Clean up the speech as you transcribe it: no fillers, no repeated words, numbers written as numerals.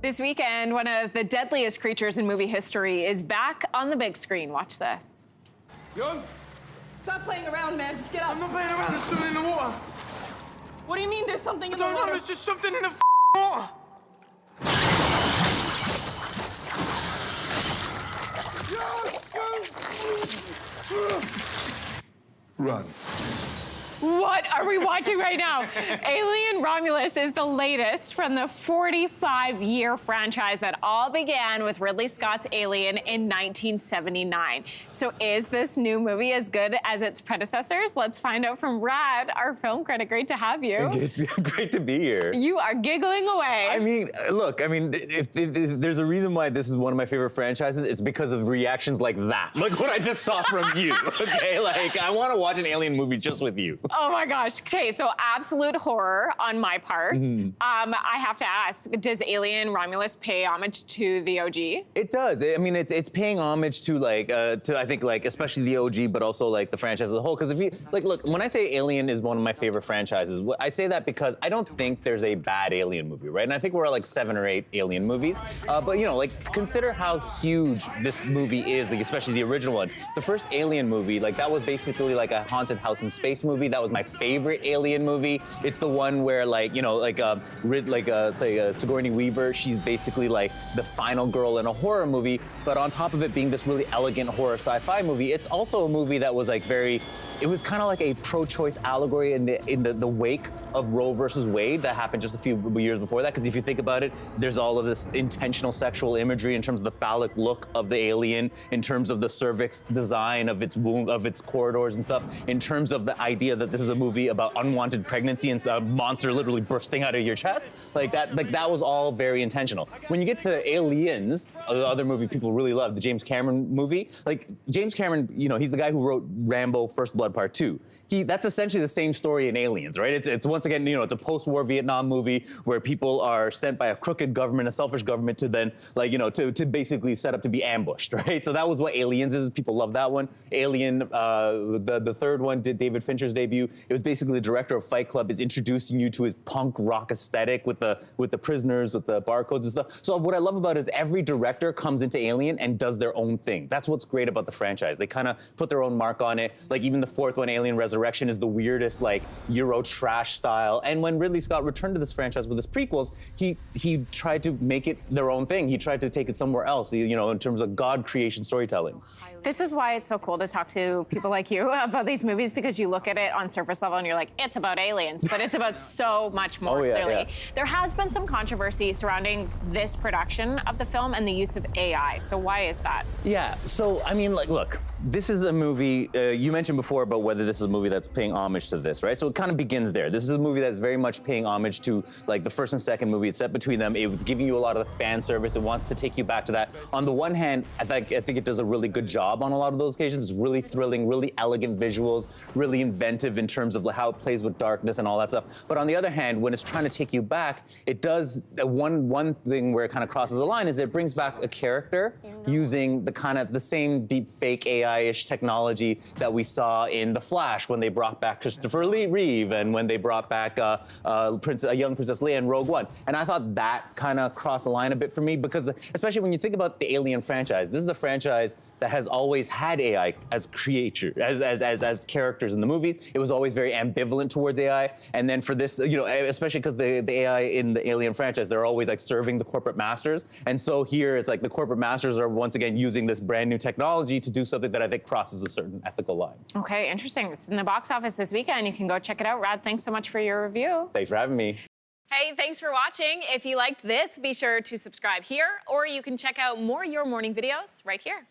This weekend, one of the deadliest creatures in movie history is back on the big screen. Watch this. Yo! Stop playing around, man. Just get up. I'm not playing around. There's something in the water. What do you mean there's something in the water? No, there's just something in the water. Run. What are we watching right now? Alien Romulus is the latest from the 45-year franchise that all began with Ridley Scott's Alien in 1979. So is this new movie as good as its predecessors? Let's find out from Rad, our film critic. Great to have you. It's great to be here. You are giggling away. I mean, look, if there's a reason why this is one of my favorite franchises, it's because of reactions like that. Look what I just saw from you, okay? Like, I want to watch an Alien movie just with you. Oh my gosh. Okay, so absolute horror on my part. I have to ask, does Alien Romulus pay homage to the OG? It does. I mean, it's paying homage to I think especially the OG, but also like the franchise as a whole. Because if you look, when I say Alien is one of my favorite franchises, I say that because I don't think there's a bad Alien movie, right? And I think we're at like 7 or 8 Alien movies. But you know, consider how huge this movie is, especially the original one. The first Alien movie, that was basically like a haunted house in space movie. That was my favorite Alien movie. It's the one where Sigourney Weaver, she's basically like the final girl in a horror movie, but on top of it being this really elegant horror sci-fi movie, it's also a movie that was it was kind of like a pro-choice allegory in the wake of Roe versus Wade that happened just a few years before that. Because if you think about it, there's all of this intentional sexual imagery in terms of the phallic look of the alien, in terms of the cervix design of its womb, of its corridors and stuff, in terms of the idea that this is a movie about unwanted pregnancy and a monster literally bursting out of your chest. That was all very intentional. When you get to Aliens, the other movie people really love, the James Cameron movie, James Cameron, he's the guy who wrote Rambo: First Blood Part 2. That's essentially the same story in Aliens, right? It's once again, it's a post-war Vietnam movie where people are sent by a crooked government, a selfish government to then, to basically set up to be ambushed, right? So that was what Aliens is. People love that one. Alien, the third one did David Fincher's debut. It was basically the director of Fight Club is introducing you to his punk rock aesthetic with the prisoners, with the barcodes and stuff. So what I love about it is every director comes into Alien and does their own thing. That's what's great about the franchise. They kind of put their own mark on it. Even the fourth one, Alien Resurrection, is the weirdest, Euro trash style. And when Ridley Scott returned to this franchise with his prequels, he tried to make it their own thing. He tried to take it somewhere else, in terms of God creation storytelling. This is why it's so cool to talk to people like you about these movies, because you look at it on surface level and you're like, it's about aliens, but it's about so much more, clearly. Yeah. There has been some controversy surrounding this production of the film and the use of AI. So why is that? Yeah, so, I mean, look, this is a movie, you mentioned before about whether this is a movie that's paying homage to this, right? So it kind of begins there. This is a movie that's very much paying homage to, the first and second movie. It's set between them. It was giving you a lot of the fan service. It wants to take you back to that. On the one hand, I think it does a really good job on a lot of those occasions. It's really thrilling, really elegant visuals, really inventive in terms of how it plays with darkness and all that stuff. But on the other hand, when it's trying to take you back, it does one thing where it kind of crosses the line is it brings back a character using the same deep fake AI-ish technology that we saw in The Flash when they brought back Christopher Reeve and when they brought back a young Princess Leia in Rogue One. And I thought that kind of crossed the line a bit for me because especially when you think about the Alien franchise, this is a franchise that has always had AI as as characters in the movies. It was always very ambivalent towards AI. And then for this, especially because the AI in the Alien franchise, they're always serving the corporate masters. And so here it's the corporate masters are once again using this brand new technology to do something that I think crosses a certain ethical line. Okay, interesting. It's in the box office this weekend. You can go check it out. Rad, thanks so much for your review. Thanks for having me. Hey, thanks for watching. If you liked this, be sure to subscribe here, or you can check out more Your Morning videos right here.